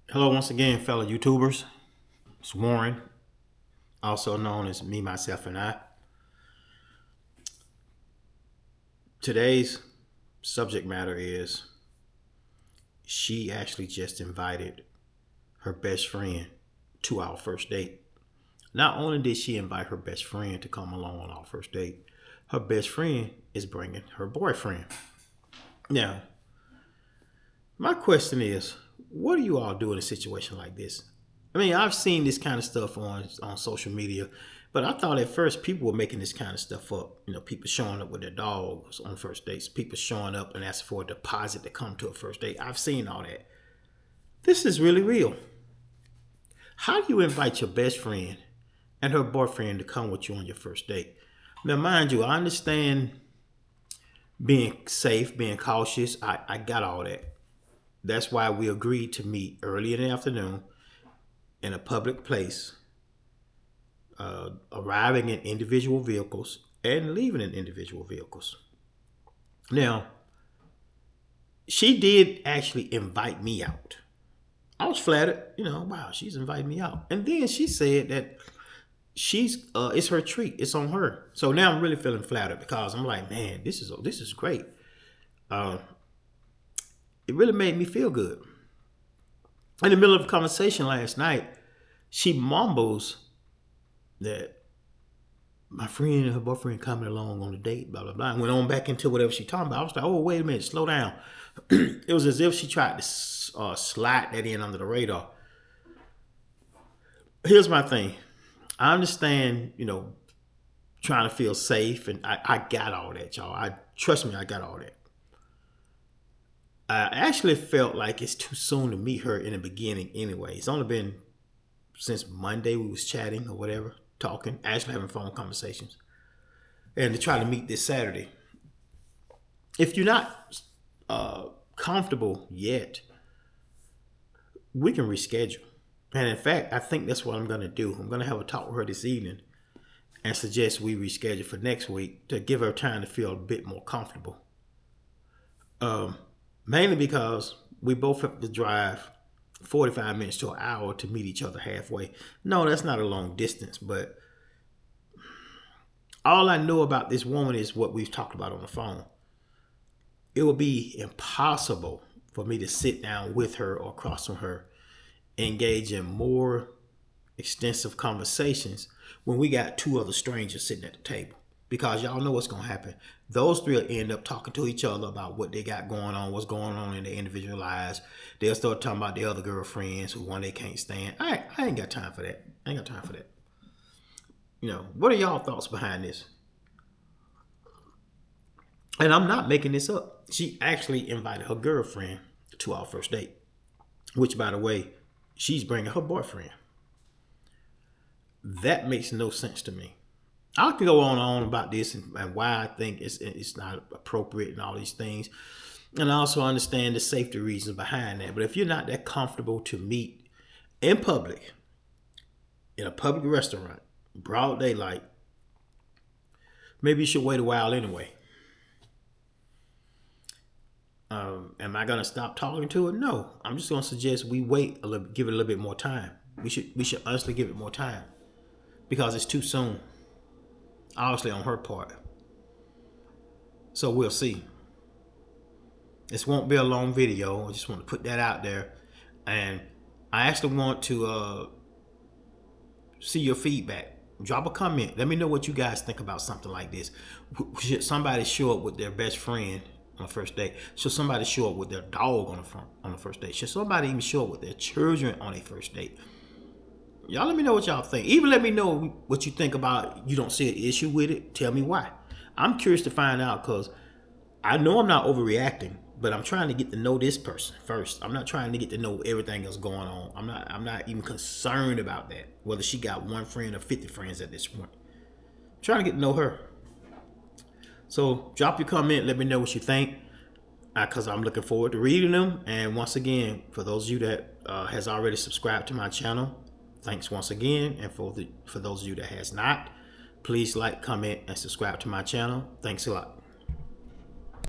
Hello once again, fellow YouTubers. It's Warren, also known as Me, Myself, and I. Today's subject matter is she actually just invited her best friend to our first date. Not only did she invite her best friend to come along on our first date, her best friend is bringing her boyfriend. Now, my question is, what do you all do in a situation like this? I mean, I've seen this kind of stuff on social media, but I thought at first people were making this kind of stuff up. You know, people showing up with their dogs on first dates, people showing up and asking for a deposit to come to a first date. I've seen all that. This is really real. How do you invite your best friend and her boyfriend to come with you on your first date? Now, mind you, I understand being safe, being cautious. I got all that. That's why we agreed to meet early in the afternoon in a public place, arriving in individual vehicles and leaving in individual vehicles. Now, she did actually invite me out. I was flattered, wow, she's inviting me out. And then she said that it's her treat, it's on her. So now I'm really feeling flattered because I'm like, man, this is great. It really made me feel good. In the middle of a conversation last night, she mumbles that my friend and her boyfriend coming along on a date, blah, blah, blah, and went on back into whatever she talking about. I was like, oh, wait a minute, slow down. It was as if she tried to slide that in under the radar. Here's my thing. I understand, trying to feel safe, and I got all that, y'all. Trust me, I got all that. I actually felt like it's too soon to meet her in the beginning anyway. It's only been since Monday we was chatting or whatever, talking, actually having phone conversations. And to try to meet this Saturday. If you're not comfortable yet, we can reschedule. And in fact, I think that's what I'm going to do. I'm going to have a talk with her this evening and suggest we reschedule for next week to give her time to feel a bit more comfortable. Mainly because we both have to drive 45 minutes to an hour to meet each other halfway. No, that's not a long distance, but all I know about this woman is what we've talked about on the phone. It would be impossible for me to sit down with her or across from her, engage in more extensive conversations when we got two other strangers sitting at the table. Because y'all know what's going to happen. Those three will end up talking to each other about what they got going on, what's going on in their individual lives. They'll start talking about their other girlfriends who one they can't stand. I ain't got time for that. I ain't got time for that. What are y'all thoughts behind this? And I'm not making this up. She actually invited her girlfriend to our first date, which, by the way, she's bringing her boyfriend. That makes no sense to me. I can go on and on about this and why I think it's not appropriate and all these things. And I also understand the safety reasons behind that. But if you're not that comfortable to meet in public, in a public restaurant, broad daylight, maybe you should wait a while anyway. Am I going to stop talking to her? No. I'm just going to suggest we wait a little, give it a little bit more time. We should honestly give it more time because it's too soon. Obviously on her part. So we'll see. This won't be a long video. I just want to put that out there. And I actually want to see your feedback. Drop a comment. Let me know what you guys think about something like this. Should somebody show up with their best friend on the first date? Should somebody show up with their dog on the first date? Should somebody even show up with their children on a first date? Y'all let me know what y'all think. Even let me know what you think about you don't see an issue with it. Tell me why. I'm curious to find out because I know I'm not overreacting, but I'm trying to get to know this person first. I'm not trying to get to know everything else going on. I'm not even concerned about that, whether she got one friend or 50 friends at this point. I'm trying to get to know her. So drop your comment. Let me know what you think because I'm looking forward to reading them. And once again, for those of you that has already subscribed to my channel, thanks once again. And for those of you that has not, please like, comment, and subscribe to my channel. Thanks a lot.